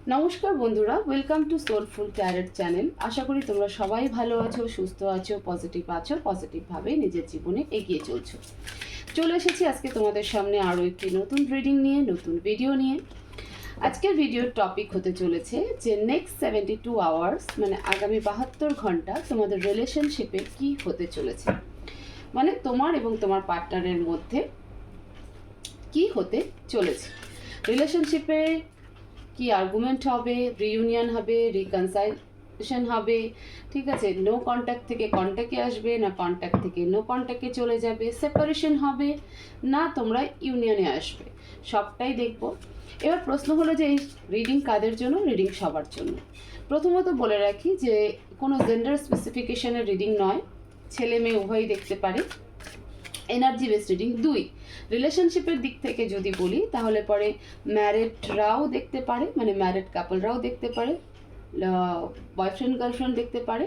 নমস্কার বন্ধুরা, welcome to soulful tarot channel. আশা করি তোমরা সবাই ভালো আছো, সুস্থ আছো, পজিটিভভাবে নিজের জীবনে এগিয়ে চলছো। চলে এসেছি আজকে তোমাদের সামনে আরও একটি নতুন রিডিং নিয়ে, নতুন ভিডিও নিয়ে। আজকের ভিডিওর টপিক হতে চলেছে যে নেক্সট 72 আওয়ার্স মানে আগামী 72 ঘন্টা তোমাদের রিলেশনশিপে কি হতে চলেছে, মানে তোমার এবং তোমার পার্টনারের মধ্যে কি হতে চলেছে। রিলেশনশিপে কি আর্গুমেন্ট হবে, রিইউনিয়ন হবে, রিকনসাইলেশন হবে, ঠিক আছে, নো কন্ট্যাক্ট থেকে কন্ট্যাক্টে আসবে, না কন্ট্যাক্ট থেকে নো কন্ট্যাক্টে চলে যাবে, সেপারেশন হবে, না তোমরা ইউনিয়নে আসবে, সবটাই দেখব। এবার প্রশ্ন হলো যে এই রিডিং কাদের জন্য? রিডিং সবার জন্য। প্রথমত বলে রাখি যে কোনো জেন্ডার স্পেসিফিকেশনের রিডিং নয়, ছেলে মেয়ে উভয়ই দেখতে পারে। Energy base reading. 2, রিলেশনশিপের দিক থেকে যদি বলি তাহলে পরে ম্যারিডরাও দেখতে পারে, মানে ম্যারিড কাপলরাও দেখতে পারে, বয়ফ্রেন্ড গার্লফ্রেন্ড দেখতে পারে,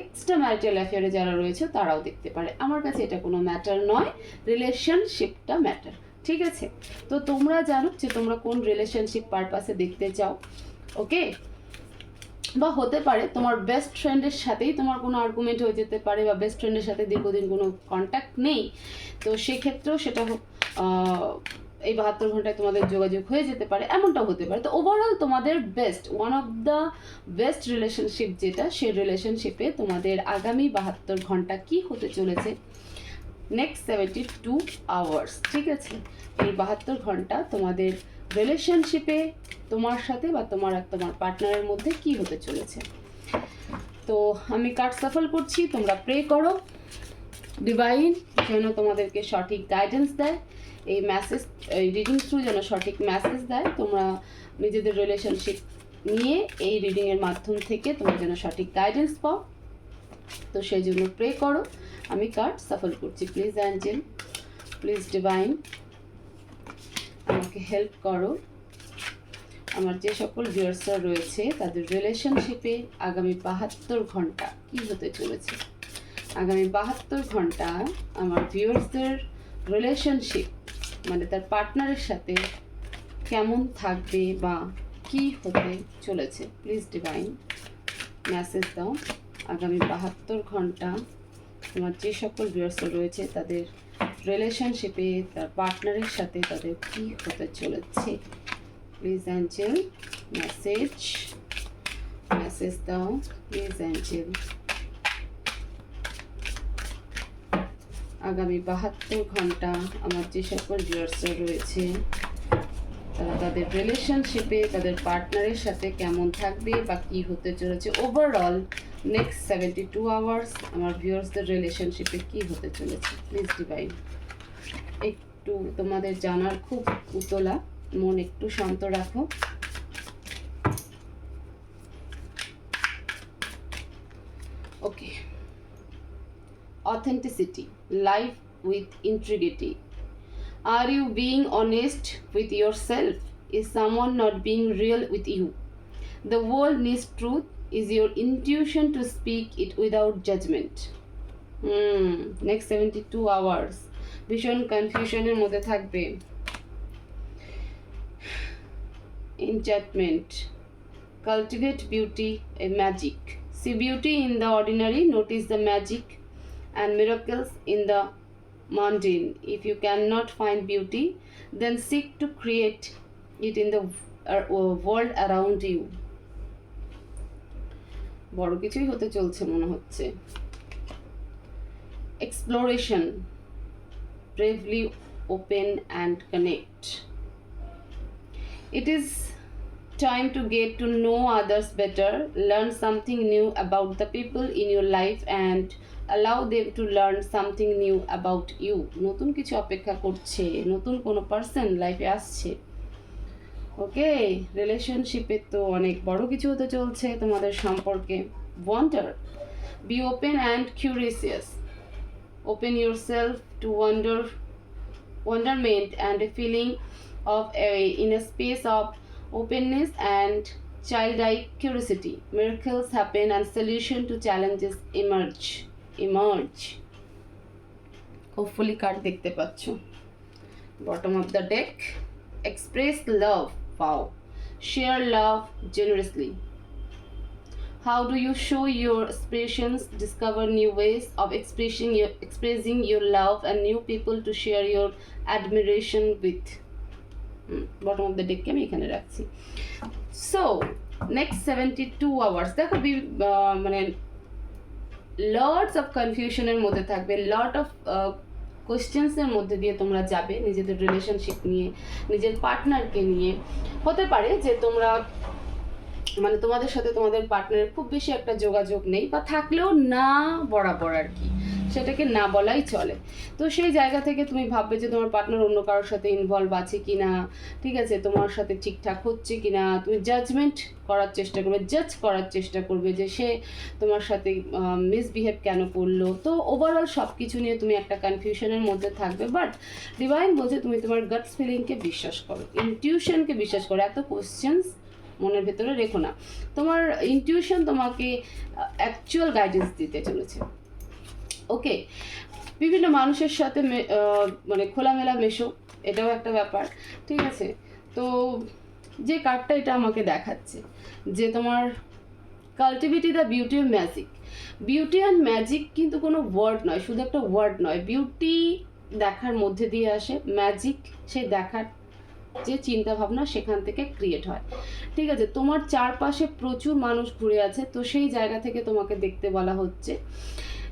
এক্সট্রা ম্যারিটাল অ্যাফেয়ারে যারা রয়েছে তারাও দেখতে পারে। আমার কাছে এটা কোনো ম্যাটার নয়, রিলেশনশিপটা ম্যাটার, ঠিক আছে? তো তোমরা জানো যে তোমরা কোন রিলেশনশিপ পারপাসে দেখতে চাও, ওকে? বা হতে পারে তোমার বেস্ট ফ্রেন্ডের সাথেই তোমার কোনো আর্গুমেন্ট হয়ে যেতে পারে, বা বেস্ট ফ্রেন্ডের সাথে দীর্ঘদিন কোনো কন্ট্যাক্ট নেই, তো সেক্ষেত্রেও সেটা এই 72 ঘন্টায় তোমাদের যোগাযোগ হয়ে যেতে পারে, এমনটাও হতে পারে। তো ওভারঅল তোমাদের best, one of the best relationship যেটা, সেই রিলেশনশিপে তোমাদের আগামী 72 ঘন্টা কি হতে চলেছে, নেক্সট 72 আওয়ার্স, ঠিক আছে? এই 72 ঘন্টা তোমাদের রিলেশনশিপে তোমার সাথে বা তোমার পার্টনারের মধ্যে কি হতে চলেছে। তো আমি কার্ড সাফল করছি, তোমরা প্রে করো ডিভাইন যেন তোমাদেরকে সঠিক গাইডেন্স দেয়, এই মেসেজ, এই রিডিং থ্রু যেন সঠিক মেসেজ দেয়। তোমরা নিজেদের রিলেশনশিপ নিয়ে এই রিডিংয়ের মাধ্যম থেকে তোমরা যেন সঠিক গাইডেন্স পাও, তো সেই জন্য প্রে করো। আমি কার্ড সাফল করছি। প্লিজ অ্যাঞ্জেল, প্লিজ ডিভাইন, আমাকে হেল্প করো। আমার যে সকল ভিউয়ার্সরা রয়েছে তাদের রিলেশনশিপে আগামী 72 ঘন্টা কি হতে চলেছে। আগামী 72 ঘন্টা আমার ভিউয়ার্সদের রিলেশনশিপ মানে তার পার্টনারের সাথে কেমন থাকবে বা কি হতে চলেছে। প্লিজ ডিভাইন মেসেজ দাও। আগামী 72 ঘন্টা তোমার যে সকল ভিউয়ার্সরা রয়েছে তাদের রিলেশনশিপে তার পার্টনারের সাথে তাদের কি হতে চলেছে। প্লিজ অ্যাঞ্জেল মেসেজ দাও। প্লিজ অ্যাঞ্জেল আগামী 72 ঘন্টা আমার যে সকল ভিউয়ার্সরা রয়েছে তারা তাদের রিলেশনশিপে তাদের পার্টনারের সাথে কেমন থাকবে বা কী হতে চলেছে। ওভারঅল নেক্সট 72 আওয়ার্স আমার ভিউয়ার্সদের রিলেশনশিপে কী হতে চলেছে। প্লিজ ডিভাইন, একটু তোমাদের জানার খুব উতলা, মন একটু শান্ত রাখো। ওকে, authenticity, life with integrity. Are you being honest with yourself? Is someone not being real with you? The world needs truth. Is your intuition to speak it without judgment? Next 72 hours ভীষণ কনফিউশনের মধ্যে থাকবে। Enchantment, cultivate beauty, a magic. See beauty in the ordinary, notice the magic and miracles in the mundane. If you cannot find beauty, then seek to create it in the world around you. বড় কিছুই হতে চলছে মনে হচ্ছে। Exploration, bravely open and connect. It is time to get to know others better, learn something new about the people in your life and allow them to learn something new about you. নতুন কিছু অপেক্ষা করছে, নতুন কোনো person লাইফে আসছে। ওকে, রিলেশনশিপে তো অনেক বড় কিছু হতে চলছে তোমাদের সম্পর্কে। Wonder, be open and curious. Open yourself to wonderment and a feeling of in a space of openness and childlike curiosity. Miracles happen and solution to challenges emerge. Hopefully card দেখতে পাচ্ছ। Bottom of the deck, express love. Wow, share love generously. How do you show your expressions, discover new ways of expressing your love and new people to share your admiration with. Bottom of the deck আমি এখানে রাখছি। So next 72 hours দেখো মানে lots of কনফিউশনের মধ্যে থাকবে, lot of কোয়েশ্চেন্সের মধ্যে দিয়ে তোমরা যাবে নিজেদের রিলেশনশিপ নিয়ে, নিজের পার্টনারকে নিয়ে। হতে পারে যে তোমরা মানে তোমাদের সাথে তোমাদের পার্টনারের খুব বেশি একটা যোগাযোগ নেই, বা থাকলেও না বরাবর আর কি, সেটাকে না বলাই চলে। তো সেই জায়গা থেকে তুমি ভাববে যে তোমার পার্টনার অন্য কারোর সাথে ইনভলভ আছে কি না, ঠিক আছে, তোমার সাথে ঠিকঠাক হচ্ছে কি না, তুমি জাজ করার চেষ্টা করবে যে সে তোমার সাথে মিসবিহেভ কেন করলো। তো ওভারঅল সব কিছু নিয়ে তুমি একটা কনফিউশনের মধ্যে থাকবে। বাট ডিভাইন বলছে তুমি তোমার গাটস ফিলিংকে বিশ্বাস করো, ইনটিউশনকে বিশ্বাস করো, এত কোশ্চেন্স মনের ভেতরে রেখো না। তোমার ইনটিউশন তোমাকে অ্যাকচুয়াল গাইডেন্স দিতে চলেছে। ওকে, বিভিন্ন মানুষের সাথে মানে খোলামেলা মেশো, এটাও একটা ব্যাপার, ঠিক আছে। তো যে কার্ডটা এটা আমাকে দেখাচ্ছে যে তোমার cultivating the beauty and magic. Beauty and magic কিন্তু কোনো ওয়ার্ড নয়, শুধু একটা ওয়ার্ড নয়। বিউটি দেখার মধ্যে দিয়ে আসে, ম্যাজিক সেই দেখার যে চিন্তা ভাবনা সেখান থেকে ক্রিয়েট হয়, ঠিক আছে। তোমার চারপাশে প্রচুর মানুষ ঘুরে আছে, তো সেই জায়গা থেকে তোমাকে দেখতে বলা হচ্ছে।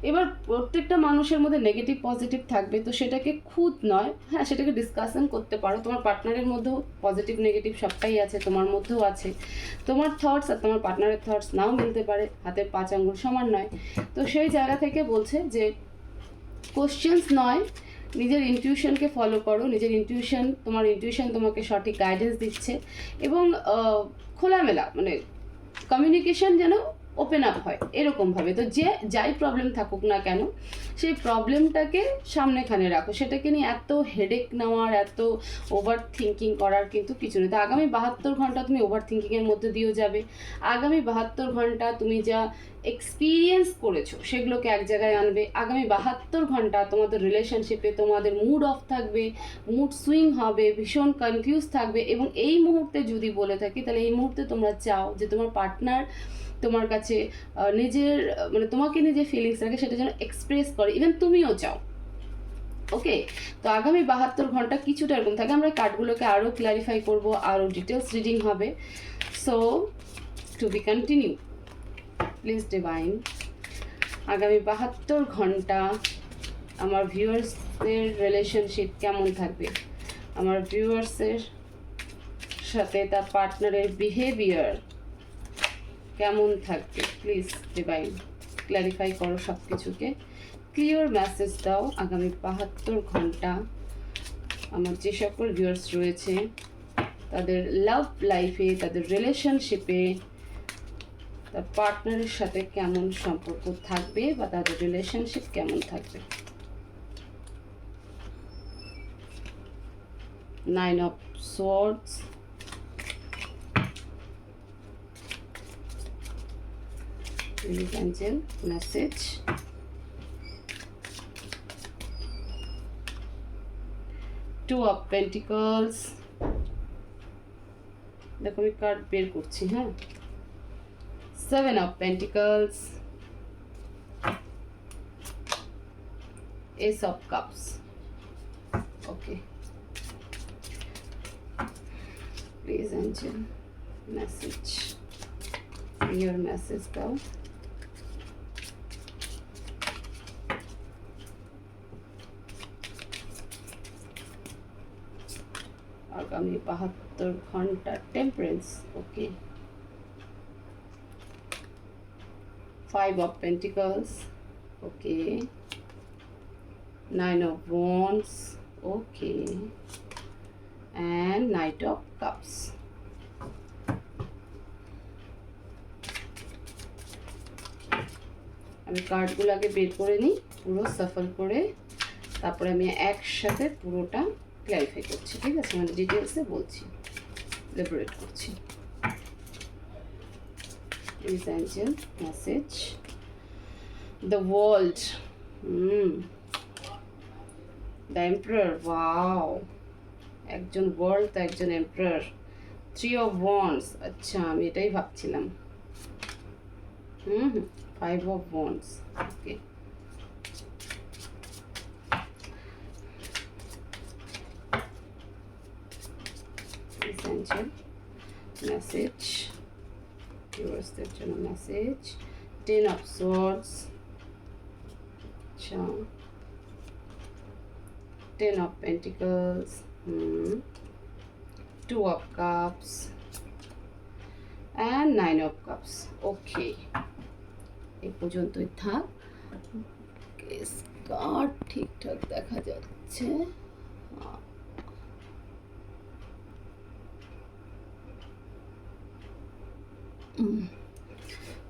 এবার প্রত্যেকটা মানুষের মধ্যে নেগেটিভ পজিটিভ থাকবে, তো সেটাকে খুদ নয়, হ্যাঁ সেটাকে ডিসকাশন করতে পারো। তোমার পার্টনারের মধ্যেও পজিটিভ নেগেটিভ সবটাই আছে, তোমার মধ্যেও আছে। তোমার থটস আর তোমার পার্টনারের থটস নাও মিলতে পারে, হাতের 5 আঙ্গুল সমান নয়। তো সেই জায়গা থেকে বলছে যে কোশ্চেন্স নয়, নিজের ইনটিউশনকে ফলো করো। তোমার ইনটিউশন তোমাকে সঠিক গাইডেন্স দিচ্ছে, এবং খোলামেলা মানে কমিউনিকেশন যেন ওপেন আপ হয় এরকমভাবে। তো যাই প্রবলেম থাকুক না কেন, সেই প্রবলেমটাকে সামনেখানে রাখো, সেটাকে নিয়ে এত হেডেক নেওয়ার, এত ওভার থিঙ্কিং করার কিন্তু কিছু নেই। তো আগামী 72 ঘন্টা তুমি ওভার থিঙ্কিংয়ের মধ্যে দিয়েও যাবে। আগামী 72 ঘন্টা তুমি যা এক্সপিরিয়েন্স করেছো সেগুলোকে এক জায়গায় আনবে। আগামী 72 ঘন্টা তোমাদের রিলেশনশিপে তোমাদের মুড অফ থাকবে, মুড সুইং হবে, ভীষণ কনফিউজ থাকবে। এবং এই মুহূর্তে যদি বলে থাকি, তাহলে এই মুহূর্তে তোমরা চাও যে তোমার পার্টনার তোমার কাছে নিজের মানে তোমাকে নিজে ফিলিংস রাখে, সেটা যেন এক্সপ্রেস করে, ইভেন তুমিও চাও। ওকে, তো আগামী 72 ঘন্টা কিছুটা এরকম থাকে। আমরা কার্ডগুলোকে আরও ক্লারিফাই করবো, আরও ডিটেলস রিডিং হবে। So to be continue, please divine. আগামী 72 ঘন্টা আমার ভিউয়ার্সদের রিলেশনশিপ কেমন থাকবে, আমার ভিউয়ার্সের সাথে তার পার্টনারের বিহেভিয়ার কেমন থাকবে। প্লিজ ডিভাইন ক্ল্যারিফাই করো সব কিছুকে, ক্লিয়ার মেসেজ দাও। আগামী 72 ঘন্টা আমার যে সকল ভিউয়ার্স রয়েছে তাদের লাভ লাইফে, তাদের রিলেশনশিপে তার পার্টনারের সাথে কেমন সম্পর্ক থাকবে, বা তাদের রিলেশনশিপ কেমন থাকবে। 9 of Swords, Please angel message, 2 of Pentacles, দেখো আমি কার্ড বের করছি, হ্যাঁ, 7 of Pentacles, Ace of Cups. Okay, please angel message, your message দাও। আগামী 72 ঘন্টা temperance. Okay, 5 of Pentacles. Okay, 9 of Wands. Okay, and Knight of Cups. আমি কার্ডগুলোকে বের করে নিই পুরো সাফল করে, তারপরে আমি একসাথে পুরোটা ক্ল্যারিফাই করছি, ঠিক আছে, মানে ডিটেলসে বলছি, লিবারেট করছি। Please angel message, the world, the emperor. Wow, একজন ওয়ার্ল্ড, একজন এম্পারার। থ্রি অফ ওয়ান্ডস, আচ্ছা আমি এটাই ভাবছিলাম। Five of wands, okay. Essential message, ভিউয়ার্সদের জন্য মেসেজ, টেন অফ সোর্ডস, আচ্ছা, ten of pentacles, two of cups and nine of cups. Okay, এই পর্যন্তই থাক। কার্ড ঠিকঠাক দেখা যাচ্ছে।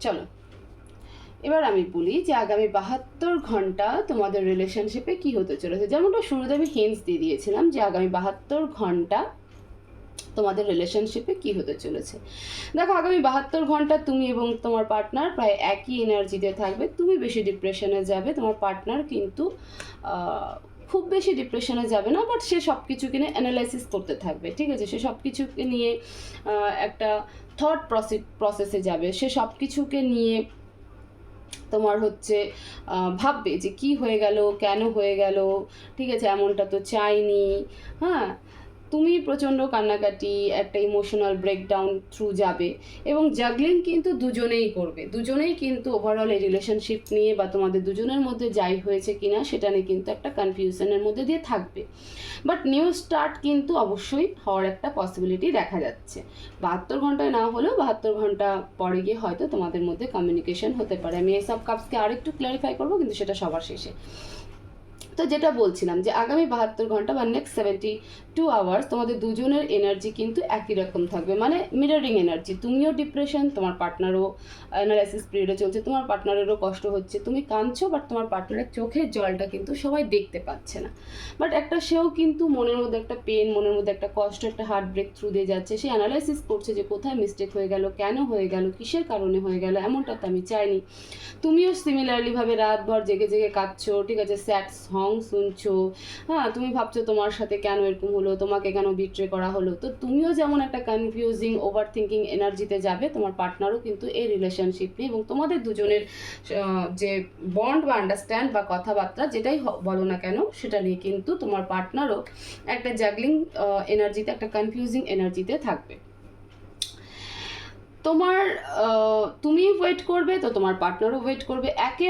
চলো এবার আমি বলি যে আগামী 72 ঘন্টা তোমাদের রিলেশনশিপে কি হতে চলেছে। যেমনটা শুরুতে আমি হিন্টস দিয়ে দিয়েছিলাম যে আগামী 72 ঘন্টা তোমাদের রিলেশনশিপে কি হতে চলেছে। দেখো, আগামী 72 ঘন্টা তুমি এবং তোমার পার্টনার প্রায় একই এনার্জিতে থাকবে। তুমি বেশি ডিপ্রেশনে যাবে, তোমার পার্টনার কিন্তু খুব বেশি ডিপ্রেশনে যাবে না, বাট সে সব কিছুকে নিয়ে অ্যানালাইসিস করতে থাকবে, ঠিক আছে। সে সব কিছুকে নিয়ে একটা থট প্রসেসে যাবে। সে সব কিছুকে নিয়ে তোমার হচ্ছে ভাববে যে কি হয়ে গেল, কেন হয়ে গেল, ঠিক আছে, এমনটা তো চাইনি। হ্যাঁ, তুমি প্রচণ্ড কান্নাকাটি, একটা ইমোশনাল ব্রেকডাউন থ্রু যাবে এবং জাগলিং কিন্তু দুজনেই করবে। দুজনেই কিন্তু ওভারঅল এই রিলেশনশিপ নিয়ে বা তোমাদের দুজনের মধ্যে যাই হয়েছে কিনা সেটা নিয়ে কিন্তু একটা কনফিউশনের মধ্যে দিয়ে থাকবে। বাট নিউ স্টার্ট কিন্তু অবশ্যই হওয়ার একটা পসিবিলিটি দেখা যাচ্ছে। 72 ঘন্টায় না হলেও 72 ঘন্টা পরে গিয়ে হয়তো তোমাদের মধ্যে কমিউনিকেশন হতে পারে। আমি এসব কাপসকে আরেকটু ক্লারিফাই করবো, কিন্তু সেটা সবার শেষে। তো যেটা বলছিলাম যে আগামী 72 ঘন্টা বা নেক্সট 72 আওয়ার্স তোমাদের দুজনের এনার্জি কিন্তু একই রকম থাকবে, মানে মিররিং এনার্জি। তুমিও ডিপ্রেশন, তোমার পার্টনারও অ্যানালাইসিস পিরিয়ডে চলছে, তোমার পার্টনারেরও কষ্ট হচ্ছে, তুমি কাঁদছো, বাট তোমার পার্টনারের চোখের জলটা কিন্তু সবাই দেখতে পাচ্ছে না। বাট একটা সেও কিন্তু মনের মধ্যে একটা পেন, মনের মধ্যে একটা কষ্ট, একটা হার্ট ব্রেক থ্রু দিয়ে যাচ্ছে। সে অ্যানালাইসিস করছে যে কোথায় মিস্টেক হয়ে গেল, কেন হয়ে গেল, কিসের কারণে হয়ে গেল, এমনটা তো আমি চাইনি। তুমিও সিমিলারলিভাবে রাতভর জেগে জেগে কাঁদছো, ঠিক আছে, স্যাড সং শুনছো। হ্যাঁ, তুমি ভাবছো তোমার সাথে কেন এরকম হলো, তোমাকে কেন বিট্রে করা হলো। তো তুমিও যেমন একটা কনফিউজিং ওভার থিঙ্কিং এনার্জিতে যাবে, তোমার পার্টনারও কিন্তু এই রিলেশনশিপ নিয়ে এবং তোমাদের দুজনের যে বন্ড বা আন্ডারস্ট্যান্ড বা কথাবার্তা যেটাই বলো না কেন সেটা নিয়ে কিন্তু তোমার পার্টনারও একটা জাগলিং এনার্জিতে, একটা কনফিউজিং এনার্জিতে থাকবে। তোমার তুমি ওয়েট করবে, তো তোমার পার্টনারও ওয়েট করবে, একে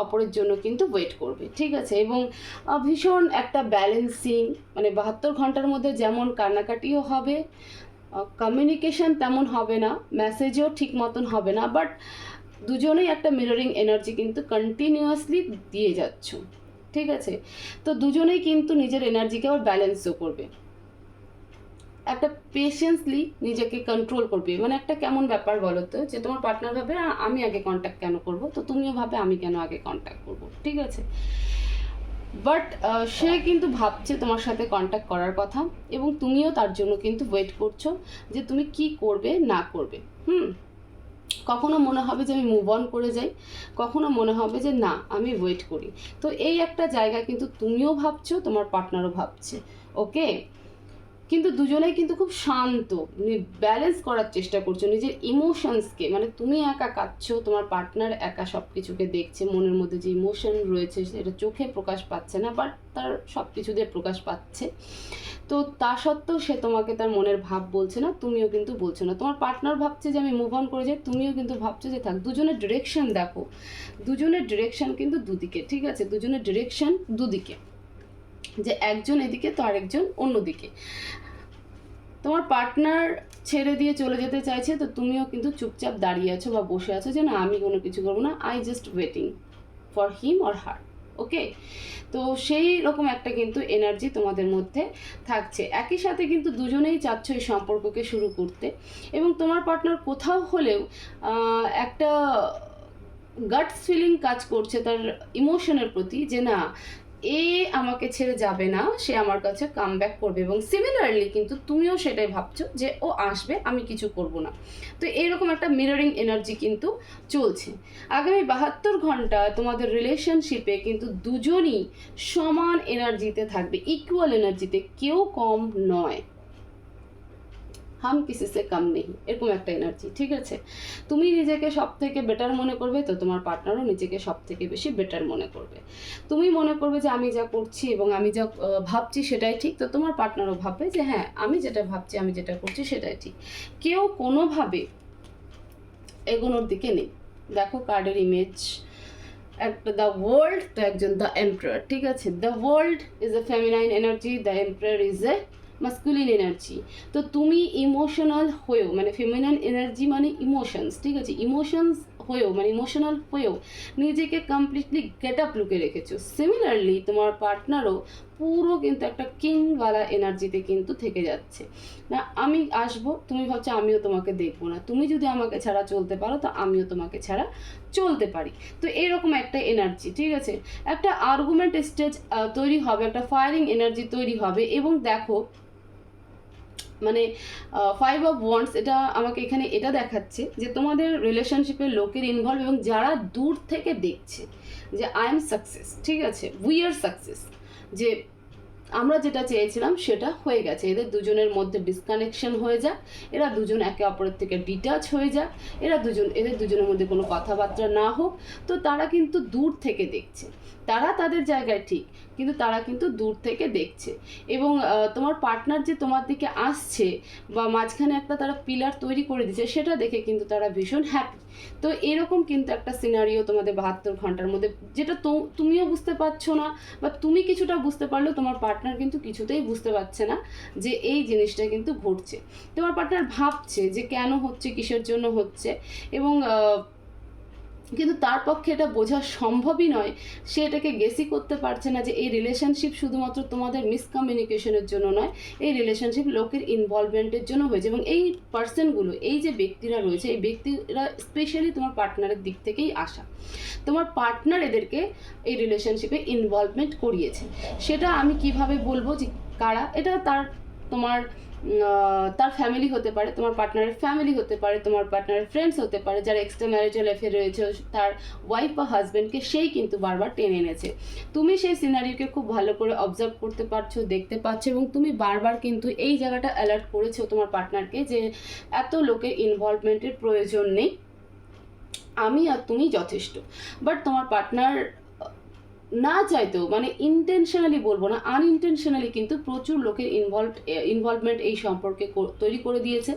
অপরের জন্য কিন্তু ওয়েট করবে, ঠিক আছে। এবং ভীষণ একটা ব্যালেন্সিং, মানে 72 ঘন্টার মধ্যে যেমন কান্নাকাটিও হবে, কমিউনিকেশন তেমন হবে না, মেসেজও ঠিক মতন হবে না, বাট দুজনেই একটা মিররিং এনার্জি কিন্তু কন্টিনিউয়াসলি দিয়ে যাচ্ছ, ঠিক আছে। তো দুজনেই কিন্তু নিজের এনার্জিকে আবার ব্যালেন্সও করবে, একটা পেশেন্সলি নিজেকে কন্ট্রোল করবে। মানে একটা কেমন ব্যাপার বলো তো, যে তোমার পার্টনার ভাবে আমি আগে কন্ট্যাক্ট কেন করব, তো তুমিও ভাবে আমি কেন আগে কন্ট্যাক্ট করব, ঠিক আছে। বাট সে কিন্তু ভাবছে তোমার সাথে কন্ট্যাক্ট করার কথা এবং তুমিও তার জন্য কিন্তু ওয়েট করছো যে তুমি কি করবে না করবে। কখনো মনে হবে যে আমি মুভ অন করে যাই, কখনো মনে হবে যে না আমি ওয়েট করি। তো এই একটা জায়গা কিন্তু তুমিও ভাবছো, তোমার পার্টনারও ভাবছে, ওকে। কিন্তু দুজনেই কিন্তু খুব শান্ত, ব্যালেন্স করার চেষ্টা করছো নিজের ইমোশনসকে। মানে তুমি একা কাঁদছো, তোমার পার্টনার একা সব কিছুকে দেখছে, মনের মধ্যে যে ইমোশন রয়েছে সেটা চোখে প্রকাশ পাচ্ছে না, বাট তার সব কিছু দিয়ে প্রকাশ পাচ্ছে। তো তা সত্ত্বেও সে তোমাকে তার মনের ভাব বলছে না, তুমিও কিন্তু বলছো না। তোমার পার্টনার ভাবছে যে আমি মুভ অন করে যাই, তুমিও কিন্তু ভাবছো যে থাক। দুজনের ডিরেকশন দেখো, দুজনের ডিরেকশন কিন্তু দুদিকে, ঠিক আছে, দুজনের ডিরেকশন দুদিকে, যে একজন এদিকে তো আরেকজন অন্যদিকে। তোমার পার্টনার ছেড়ে দিয়ে চলে যেতে চাইছে, তো তুমিও কিন্তু চুপচাপ দাঁড়িয়ে আছো বা বসে আছো যে না আমি কোনো কিছু করবো না, I just waiting for him or her, okay. তো সেই রকম একটা কিন্তু এনার্জি তোমাদের মধ্যে থাকছে। একই সাথে কিন্তু দুজনেই চাচ্ছ এই সম্পর্ককে শুরু করতে, এবং তোমার পার্টনার কোথাও হলেও একটা গাটস ফিলিং কাজ করছে তার ইমোশনের প্রতি, যে না এ আমাকে ছেড়ে যাবে না, সে আমার কাছে কাম ব্যাক করবে। এবং সিমিলারলি কিন্তু তুমিও সেটাই ভাবছো যে ও আসবে, আমি কিছু করব না। তো এইরকম একটা মিররিং এনার্জি কিন্তু চলছে। আগামী 72 ঘন্টা তোমাদের রিলেশনশিপে কিন্তু দুজনই সমান এনার্জিতে থাকবে, ইকুয়াল এনার্জিতে, কেউ কম নয়, হাম কিসি সে কাম নেই, এরকম একটা এনার্জি। ঠিক আছে, তুমি নিজেকে সব থেকে বেটার মনে করবে, তো তোমার পার্টনারও নিজেকে সব থেকে বেশি বেটার মনে করবে। তুমি মনে করবে যে আমি যা করছি এবং আমি যা ভাবছি সেটাই ঠিক, তো তোমার পার্টনারও ভাববে যে হ্যাঁ আমি যেটা ভাবছি আমি যেটা করছি সেটাই ঠিক। কেউ কোনোভাবে এগোনোর দিকে নেই। দেখো কার্ডের ইমেজ, একটা দ্য ওয়ার্ল্ড, তো একজন দ্য এম্পারার। ঠিক আছে, the world is a feminine energy, the emperor is a masculine energy. তো তুমি ইমোশনাল হয়েও, মানে ফেমিনাইন এনার্জি মানে ইমোশনস, ঠিক আছে, ইমোশনস হয়েও মানে ইমোশনাল হয়েও নিজেকে কমপ্লিটলি গেট আপ লুকে রেখেছো। সিমিলারলি তোমার পার্টনারও পুরো কিন্তু একটা কিংওয়ালা এনার্জিতে কিন্তু থেকে যাচ্ছে। না আমি আসবো, তুমি ভাবছো আমিও তোমাকে দেখবো না, তুমি যদি আমাকে ছাড়া চলতে পারো তো আমিও তোমাকে ছাড়া চলতে পারি। তো এরকম একটা এনার্জি। ঠিক আছে, একটা আর্গুমেন্ট স্টেজ তৈরি হবে, একটা ফায়ারিং এনার্জি তৈরি হবে। এবং দেখো মানে 5 অফ ওয়ান্ডস, এটা আমাকে এখানে এটা দেখাচ্ছে যে তোমাদের রিলেশনশিপে লোকের ইনভলভ এবং যারা দূর থেকে দেখছে যে আই এম সাকসেস। ঠিক আছে, উই আর সাকসেস, যে আমরা যেটা চেয়েছিলাম সেটা হয়ে গেছে। এদের দুজনের মধ্যে ডিসকানেকশন হয়ে যাক, এরা দুজন একে অপরের থেকে ডিটাচ হয়ে যাক, এদের দুজনের মধ্যে কোনো কথাবার্তা না হোক, তো তারা কিন্তু দূর থেকে দেখছে। তারা তাদের জায়গায় ঠিক, কিন্তু তারা কিন্তু দূর থেকে দেখছে। এবং তোমার পার্টনার যে তোমার দিকে আসছে বা মাঝখানে একটা তারা পিলার তৈরি করে দিচ্ছে, সেটা দেখে কিন্তু তারা ভীষণ হ্যাপি। তো এরকম কিন্তু একটা সিনারিও তোমাদের 72 ঘন্টার মধ্যে, যেটা তুমিও বুঝতে পারছো না, বা তুমি কিছুটা বুঝতে পারলেও তোমার পার্টনার কিন্তু কিছুতেই বুঝতে পারছে না যে এই জিনিসটা কিন্তু ঘটছে। তোমার পার্টনার ভাবছে যে কেন হচ্ছে, কিসের জন্য হচ্ছে, এবং কিন্তু তার পক্ষে এটা বোঝা সম্ভবই নয়। সে এটাকে গেসই করতে পারছে না যে এই রিলেশনশিপ শুধুমাত্র তোমাদের মিসকমিউনিকেশনের জন্য নয়, এই রিলেশনশিপ লোকের ইনভলভমেন্টের জন্য হয়েছে। এবং এই পার্সনগুলো, এই যে ব্যক্তিরা রয়েছে, এই ব্যক্তিরা স্পেশালি তোমার পার্টনারের দিক থেকেই আসা। তোমার পার্টনার এদেরকে এই রিলেশনশিপে ইনভলভমেন্ট করিয়েছে। সেটা আমি কিভাবে বলবো যে কারা এটা, তোমার তার ফ্যামিলি হতে পারে, তোমার পার্টনারের ফ্যামিলি হতে পারে, তোমার পার্টনারের ফ্রেন্ডস হতে পারে, যারা এক্সট্রা ম্যারিটাল অ্যাফেয়ার রয়েছে, তার ওয়াইফ বা হাজব্যান্ডকে সেই কিন্তু বারবার টেনে এনেছে। তুমি সেই সিনারিওকে খুব ভালো করে অবজার্ভ করতে পারছো, দেখতে পাচ্ছ, এবং তুমি বারবার কিন্তু এই জায়গাটা অ্যালার্ট করেছো তোমার পার্টনারকে যে এত লোকের ইনভলভমেন্টের প্রয়োজন নেই, আমি আর তুমি যথেষ্ট। বাট তোমার পার্টনার না চাইতেও, মানে ইন্টেনশনালি বলবো না, আনইনটেনশনালি কিন্তু প্রচুর লোকের ইনভলভমেন্ট এই সম্পর্কে তৈরি করে দিয়েছে,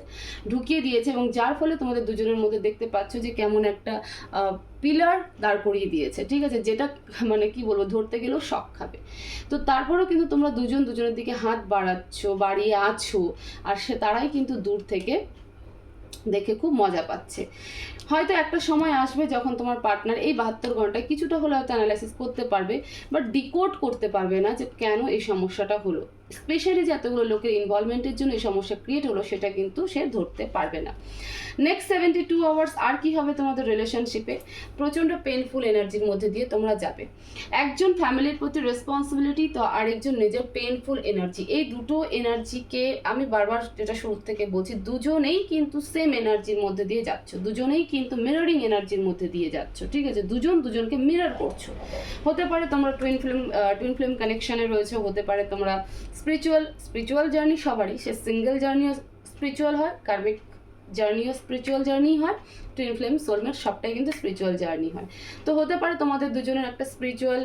ঢুকিয়ে দিয়েছে, এবং যার ফলে তোমাদের দুজনের মধ্যে দেখতে পাচ্ছ যে কেমন একটা পিলার দাঁড় করিয়ে দিয়েছে। ঠিক আছে, যেটা মানে কি বলবো, ধরতে গেলেও শক খাবে। তো তারপরেও কিন্তু তোমরা দুজনের দিকে হাত বাড়িয়ে আছো, আর তারাই কিন্তু দূর থেকে দেখে খুব মজা পাচ্ছে। হয়তো একটা সময় আসবে যখন তোমার পার্টনার এই 72 ঘন্টায় কিছুটা হলে হয়তো অ্যানালাইসিস করতে পারবে, বাট ডিকোড করতে পারবে না যে কেন এই সমস্যাটা হলো, স্পেশালি যে এতগুলো লোকের ইনভলভমেন্টের জন্য এই সমস্যা ক্রিয়েট হলো, সেটা কিন্তু সে ধরতে পারবে না। নেক্সট 72 আওয়ার্স আর কি হবে তোমাদের রিলেশনশিপে, প্রচণ্ড পেনফুল এনার্জির মধ্যে দিয়ে তোমরা যাবে। একজন ফ্যামিলির প্রতি রেসপন্সিবিলিটি, তো আরেকজন নিজের পেনফুল এনার্জি। এই দুটো এনার্জিকে আমি বারবার যেটা শুরু থেকে বলছি, দুজনেই কিন্তু সেম এনার্জির মধ্যে দিয়ে যাচ্ছ, দুজনেই কিন্তু মিররিং এনার্জির মধ্যে দিয়ে যাচ্ছ। ঠিক আছে, দুজন দুজনকে মিরর করছো। হতে পারে তোমরা টুইন ফ্লেম কানেকশনে রয়েছে, হতে পারে তোমরা স্পিরিচুয়াল জার্নি, সবারই, সে সিঙ্গেল জার্নিও স্পিরিচুয়াল হয়, কার্মিক জার্নিও স্পিরিচুয়াল জার্নি হয়, টুইন ফ্লেম সোলমেট সবটাই কিন্তু স্পিরিচুয়াল জার্নি হয়। তো হতে পারে তোমাদের দুজনের একটা স্পিরিচুয়াল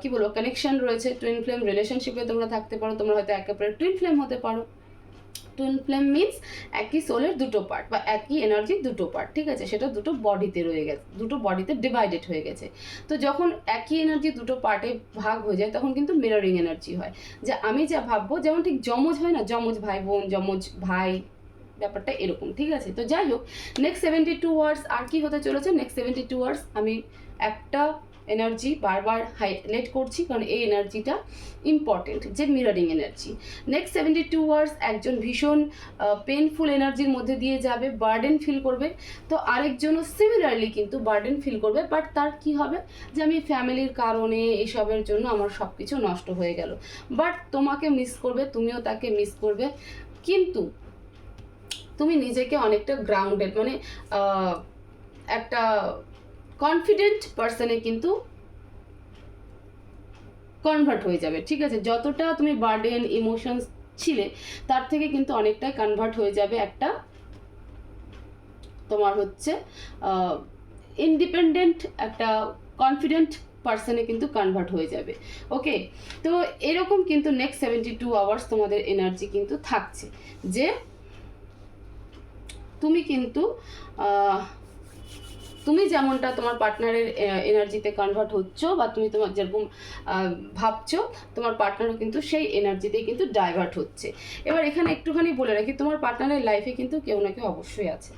কি বলবো কানেকশন রয়েছে, টুইন ফ্লেম রিলেশনশিপে তোমরা থাকতে পারো, তোমরা হয়তো একে অপরের টুইন ফ্লেম হতে পারো। টুইন ফ্লেম মিনস একই সোলের দুটো পার্ট বা একই এনার্জির দুটো পার্ট। ঠিক আছে, সেটা দুটো বডিতে রয়ে গেছে, দুটো বডিতে ডিভাইডেড হয়ে গেছে। তো যখন একই এনার্জি দুটো পার্টে ভাগ হয়ে যায়, তখন কিন্তু মিররিং এনার্জি হয়, যে আমি যা ভাববো, যেমন ঠিক যমজ হয় না, যমজ ভাই বোন, যমজ ভাই, ব্যাপারটা এরকম। ঠিক আছে, তো যাই হোক, নেক্সট 72 আওয়ার্স আর কি হতে চলেছে। নেক্সট 72 আওয়ার্স আমি একটা এনার্জি বারবার হাইলাইট করছি, কারণ এই এনার্জিটা ইম্পর্টেন্ট, যে মিররিং এনার্জি। নেক্সট 72 আওয়ার্স একজন ভীষণ পেনফুল এনার্জির মধ্যে দিয়ে যাবে, বার্ডেন ফিল করবে। তো আরেকজনও সিমিলারলি কিন্তু বার্ডেন ফিল করবে, বাট তার কি হবে, যে আমি ফ্যামিলির কারণে এইসবের জন্য আমার সব কিছু নষ্ট হয়ে গেল। বাট তোমাকে মিস করবে, তুমিও তাকে মিস করবে, কিন্তু তুমি নিজেকে অনেকটা গ্রাউন্ডেড, মানে একটা কনফিডেন্ট পার্সনে কিন্তু কনভার্ট হয়ে যাবে। ঠিক আছে, যতটা তুমি বার্ডেন ইমোশনস ছিলে তার থেকে কিন্তু অনেকটাই কনভার্ট হয়ে যাবে একটা তোমার হচ্ছে ইন্ডিপেন্ডেন্ট একটা কনফিডেন্ট পার্সনে কিন্তু কনভার্ট হয়ে যাবে। ওকে, তো এরকম কিন্তু নেক্সট 72 আওয়ার্স তোমাদের এনার্জি কিন্তু থাকছে যে তুমি কিন্তু তুমি যেমনটা তোমার পার্টনারের এনার্জিতে কনভার্ট হচ্ছ বা তুমি তোমার যেরকম ভাবছো তোমার পার্টনারও কিন্তু সেই এনার্জিতেই কিন্তু ডাইভার্ট হচ্ছে। এবার এখানে একটুখানি বলে রাখি, তোমার পার্টনারের লাইফে কিন্তু কেউ না কেউ অবশ্যই আছে,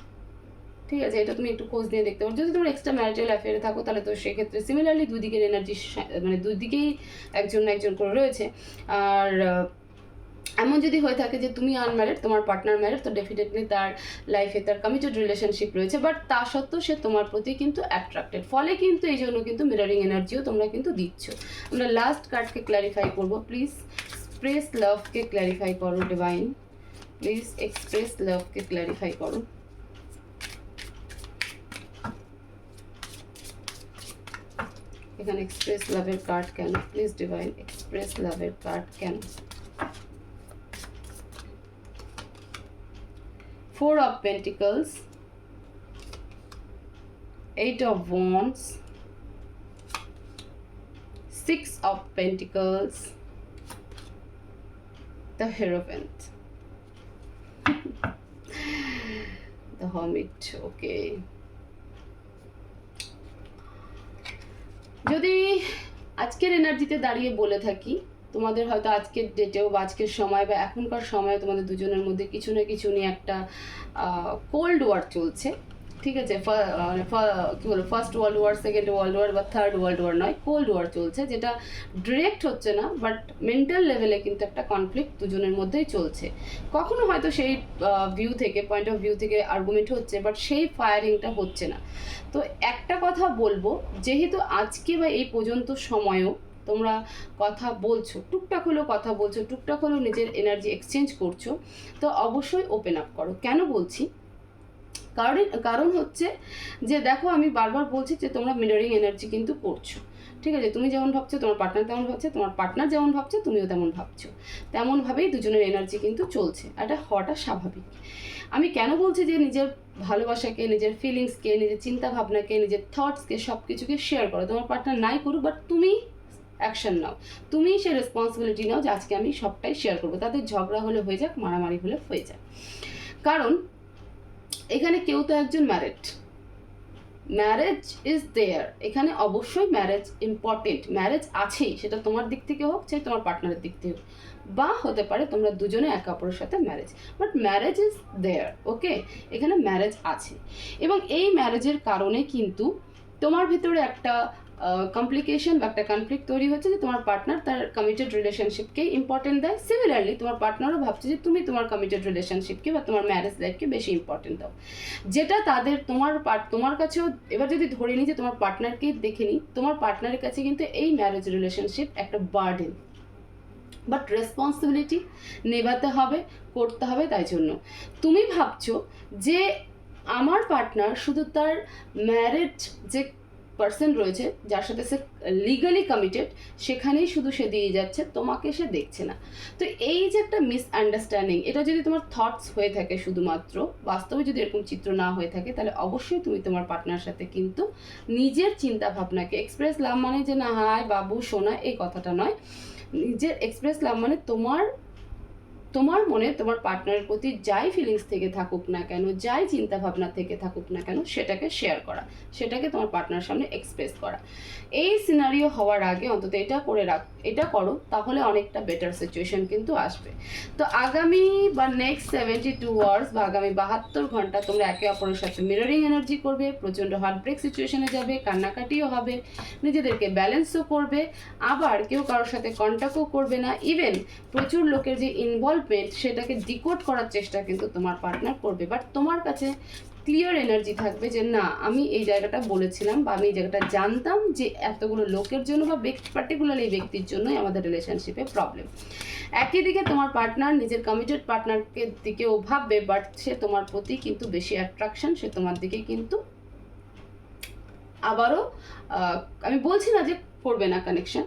ঠিক আছে? এটা তুমি একটু খোঁজ নিয়ে দেখতে পারো। যদি তোমার এক্সট্রা ম্যারিটাল অ্যাফেয়ারে থাকো তাহলে তো সেক্ষেত্রে সিমিলারলি দুই দিকের এনার্জি মানে দুই দিকেই একজন না একজন করে রয়েছে। আর এমন যদি হয়ে থাকে যে তুমি আনম্যারিড, তোমার পার্টনার ম্যারিড, তো ডেফিনেটলি তার লাইফে তার কমিটেড রিলেশনশিপ রয়েছে, বাট তা সত্ত্বেও সে তোমার প্রতি কিন্তু অ্যাট্রাক্টেড, ফলে কিন্তু এই জন্য কিন্তু মিররিং এনার্জিও তোমরা কিন্তু দিচ্ছ। আমরা লাস্ট কার্ডকে ক্ল্যারিফাই করবো। প্লিজ এক্সপ্রেস লাভকে ক্ল্যারিফাই করো ডিভাইন, প্লিজ এক্সপ্রেস লাভকে ক্ল্যারিফাই করো। এখানে এক্সপ্রেস লাভের কার্ড কেন? প্লিজ ডিভাইন, এক্সপ্রেস লাভের কার্ড কেন? 4 of Pentacles, 8 of Wands, 6 of Pentacles, the Hierophant, the Hermit. Okay, যদি আজকের এনার্জিতে দাঁড়িয়ে বলে থাকি, তোমাদের হয়তো আজকের ডেটেও বা আজকের সময় বা এখনকার সময়ে তোমাদের দুজনের মধ্যে কিছু না কিছু নিয়ে একটা কোল্ড ওয়ার চলছে, ঠিক আছে? কী বলো, first world war, second world war বা থার্ড ওয়ার্ল্ড ওয়ার নয়, কোল্ড ওয়ার চলছে, যেটা ডিরেক্ট হচ্ছে না বাট মেন্টাল লেভেলে কিন্তু একটা কনফ্লিক্ট দুজনের মধ্যেই চলছে। কখনো হয়তো সেই ভিউ থেকে, পয়েন্ট অফ ভিউ থেকে আর্গুমেন্ট হচ্ছে, বাট সেই ফায়ারিংটা হচ্ছে না। তো একটা কথা বলবো, যেহেতু আজকে বা এই পর্যন্ত সময়ও তোমরা কথা বলছো, টুকটাক হলেও কথা বলছো, টুকটাক হলেও নিজের এনার্জি এক্সচেঞ্জ করছো, তো অবশ্যই ওপেন আপ করো। কেন বলছি? কারণ হচ্ছে যে দেখো, আমি বারবার বলছি যে তোমরা মিররিং এনার্জি কিন্তু করছো, ঠিক আছে? তুমি যেমন ভাবছো তোমার পার্টনার তেমন ভাবছে, তোমার পার্টনার যেমন ভাবছে তুমিও তেমন ভাবছো, তেমনভাবেই দুজনের এনার্জি কিন্তু চলছে। এটা হওয়াটা স্বাভাবিক। আমি কেন বলছি যে নিজের ভালোবাসাকে, নিজের ফিলিংসকে, নিজের চিন্তা ভাবনাকে, নিজের থটসকে, সব কিছুকে শেয়ার করো। তোমার পার্টনার নাই করুক, বাট তুমি অ্যাকশন নাও, তুমি সে রেসপন্সিবিলিটি নাও যে আজকে আমি সবটাই শেয়ার করবো। তাদের ঝগড়া হলে হয়ে যাক, মারামারি হলে হয়ে যাক, কারণ এখানে কেউ তো একজন ম্যারিড, ম্যারেজ ইজ দেয়ার, এখানে অবশ্যই ম্যারেজ ইম্পর্টেন্ট, ম্যারেজ আছেই, সেটা তোমার দিক থেকে হোক চাই তোমার পার্টনারের দিক থেকে হোক, বা হতে পারে তোমরা দুজনে একে অপরের সাথে marriage, but marriage is there. ওকে, এখানে ম্যারেজ আছে এবং এই ম্যারেজের কারণে কিন্তু তোমার ভিতরে একটা কমপ্লিকেশন বা একটা কনফ্লিক্ট তৈরি হচ্ছে যে তোমার পার্টনার তার কমিটেড রিলেশনশিপকে ইম্পর্টেন্ট দেয়, সিমিলারলি তোমার পার্টনারও ভাবছে যে তুমি তোমার কমিটেড রিলেশনশিপকে বা তোমার ম্যারেজ লাইফকে বেশি ইম্পর্টেন্ট দাও, যেটা তাদের তোমার কাছেও, এবার যদি ধরে নিই যে তোমার পার্টনারকে দেখে নিই, তোমার পার্টনারের কাছে কিন্তু এই ম্যারেজ রিলেশনশিপ একটা বার্ডেন, বাট রেসপন্সিবিলিটি নেভাতে হবে, করতে হবে। তাই জন্য তুমি ভাবছো যে আমার পার্টনার শুধু তার ম্যারেড যে পার্সন রয়েছে যার সাথে সে লিগালি কমিটেড, সেখানেই শুধু সে দিয়ে যাচ্ছে, তোমাকে সে দেখছে না। তো এই যে একটা মিসআন্ডারস্ট্যান্ডিং, এটা যদি তোমার থটস হয়ে থাকে শুধুমাত্র, বাস্তবে যদি এরকম চিত্র না হয়ে থাকে, তাহলে অবশ্যই তুমি তোমার পার্টনার সাথে কিন্তু নিজের চিন্তা ভাবনাকে এক্সপ্রেস লাভ মানে যে না হায় বাবু সোনা এই কথাটা নয়, নিজের এক্সপ্রেস লাভ মানে তোমার মনে তোমার পার্টনারের প্রতি যাই ফিলিংস থেকে থাকুক না কেন, যাই চিন্তা ভাবনা থেকে থাকুক না কেন, সেটাকে শেয়ার করা, সেটাকে তোমার পার্টনারের সামনে এক্সপ্রেস করা। এই সিনারিও হওয়ার আগে অন্তত এটা করো, তাহলে অনেকটা বেটার সিচুয়েশন কিন্তু আসবে। তো আগামী বা নেক্সট 72 আওয়ার্স বা আগামী 72 ঘন্টা তোমরা একে অপরের সাথে মিররিং এনার্জি করবে, প্রচণ্ড হার্টব্রেক সিচুয়েশনে যাবে, কান্নাকাটিও হবে, নিজেদেরকে ব্যালেন্সও করবে, আবার কেউ কারোর সাথে কন্ট্যাক্টও করবে না, ইভেন প্রচুর লোকের যে ইনভলভমেন্ট সেটাকে ডিকোড করার চেষ্টা কিন্তু তোমার পার্টনার করবে, বাট তোমার কাছে ক্লিয়ার এনার্জি থাকবে যে না আমি এই জায়গাটা বলেছিলাম বা আমি এই জায়গাটা জানতাম যে এতগুলো লোকের জন্য বা পার্টিকুলারলি এই ব্যক্তির জন্যই আমাদের রিলেশনশিপে প্রবলেম। একই দিকে তোমার পার্টনার নিজের কমিটেড পার্টনারকে দিকেও ভাববে, বাট সে তোমার প্রতি কিন্তু বেশি অ্যাট্রাকশন, সে তোমার দিকে কিন্তু আবারও আমি বলছি না যে করবে না কানেকশন,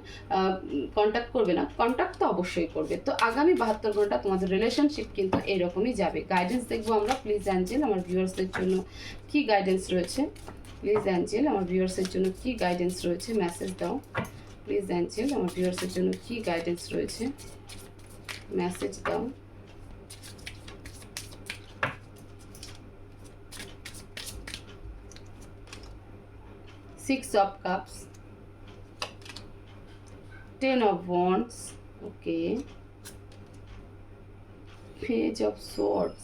কন্ট্যাক্ট করবে না, কন্ট্যাক্ট তো অবশ্যই করবে। তো আগামী 72 ঘন্টা তোমাদের রিলেশনশিপ কিন্তু এরকমই যাবে। গাইডেন্স দেখবো আমরা। প্লিজ অ্যাঞ্জেল আমার ভিউয়ার্সদের জন্য কি গাইডেন্স রয়েছে, প্লিজ অ্যাঞ্জেল আমার ভিউয়ার্সের জন্য কি গাইডেন্স রয়েছে, মেসেজ দাও। প্লিজ অ্যাঞ্জেল আমার ভিউয়ার্সের জন্য কি গাইডেন্স রয়েছে, মেসেজ দাও। Six of Cups, Ten of Wands, okay, Page of Swords.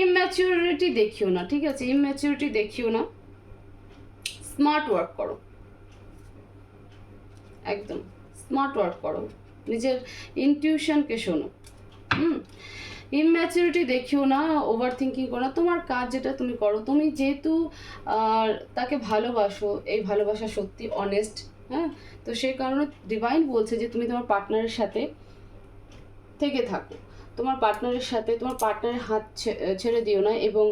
Immaturity দেখিও না, ঠিক আছে, ইম্যাচুরিটি দেখিও না, স্মার্ট ওয়ার্ক করো, একদম স্মার্ট ওয়ার্ক করো, নিজের ইনটিউশনকে শোনো। ইম্যাচুরিটি দেখিও না, ওভার থিঙ্কিং করো না, তোমার কাজ যেটা তুমি করো। তুমি যেহেতু তাকে ভালোবাসো, এই ভালোবাসা সত্যি অনেস্ট, হ্যাঁ, তো সেই কারণে ডিভাইন বলছে যে তুমি তোমার পার্টনারের সাথে থেকে থাকো, তোমার পার্টনারের সাথে, তোমার পার্টনারের হাত ছেড়ে দিও না, এবং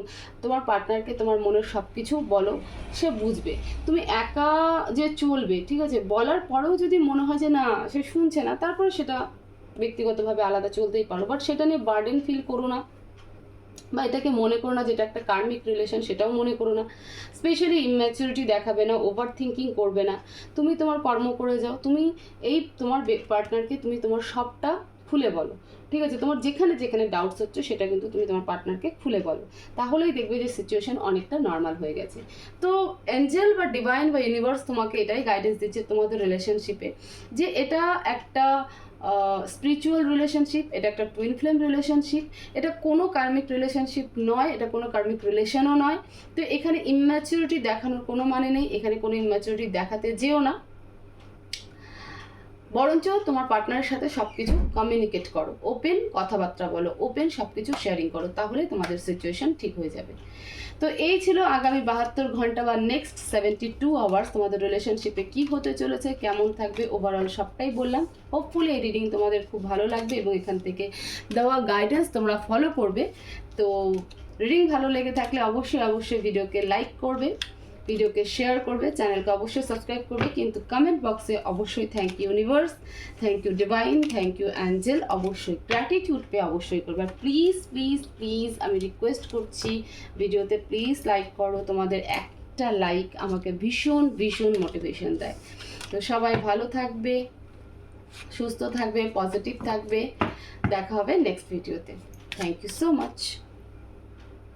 তোমার পার্টনারকে তোমার মনের সব কিছু বলো, সে বুঝবে। তুমি একা যে চলবে, ঠিক আছে, বলার পরেও যদি মনে হয় যে না সে শুনছে না, তারপরে সেটা ব্যক্তিগতভাবে আলাদা চলতেই পারো, বাট সেটা নিয়ে বার্ডেন ফিল করো না, বা এটাকে মনে করো না যেটা একটা কার্মিক রিলেশন, সেটাও মনে করো না। স্পেশালি ইম্যাচুরিটি দেখাবে না, ওভার থিঙ্কিং করবে না, তুমি তোমার কর্ম করে যাও। তুমি এই তোমার পার্টনারকে তুমি তোমার সবটা খুলে বলো, ঠিক আছে, তোমার যেখানে যেখানে ডাউটস হচ্ছে সেটা কিন্তু তুমি তোমার পার্টনারকে খুলে বলো, তাহলেই দেখবে যে সিচুয়েশন অনেকটা নর্মাল হয়ে গেছে। তো এঞ্জেল বা ডিভাইন বা ইউনিভার্স তোমাকে এটাই গাইডেন্স দিচ্ছে তোমাদের রিলেশনশিপে, যে এটা একটা স্পিরিচুয়াল রিলেশনশিপ, এটা একটা টুইন ফ্লেম রিলেশনশিপ, এটা কোনো কার্মিক রিলেশনশিপ নয়, এটা কোনো কার্মিক রিলেশনও নয়। তো এখানে ইম্যাচুরিটি দেখানোর কোনো মানে নেই, এখানে কোনো ইম্যাচুরিটি দেখাতে যেও না, বরঞ্চ তোমার পার্টনারের সাথে সব কিছু কমিউনিকেট করো, ওপেন কথাবার্তা বলো, ওপেন সব কিছু শেয়ারিং করো, তাহলে তোমাদের সিচুয়েশন ঠিক হয়ে যাবে। তো এই ছিল আগামী 72 ঘন্টা বা নেক্সট 72 আওয়ার্স তোমাদের রিলেশনশিপে কি হতে চলেছে, কেমন থাকবে, ওভারঅল সবটাই বললাম। হোপফুলি এই রিডিং তোমাদের খুব ভালো লাগবে এবং এখান থেকে দেওয়া গাইডেন্স তোমরা ফলো করবে। তো রিডিং ভালো লেগে থাকলে অবশ্যই ভিডিওকে লাইক করবে, ভিডিওকে শেয়ার করবে, চ্যানেলকে অবশ্যই সাবস্ক্রাইব করবে, কিন্তু কমেন্ট বক্সে অবশ্যই thank you universe, thank you divine, thank you angel অবশ্যই গ্র্যাটিটিউড পে অবশ্যই করবে। আর প্লিজ প্লিজ প্লিজ আমি রিকোয়েস্ট করছি, ভিডিওতে প্লিজ লাইক করো, তোমাদের একটা লাইক আমাকে ভীষণ ভীষণ মোটিভেশন দেয়। তো সবাই ভালো থাকবে, সুস্থ থাকবে, পজিটিভ থাকবে, দেখা হবে নেক্সট ভিডিওতে। Thank you so much.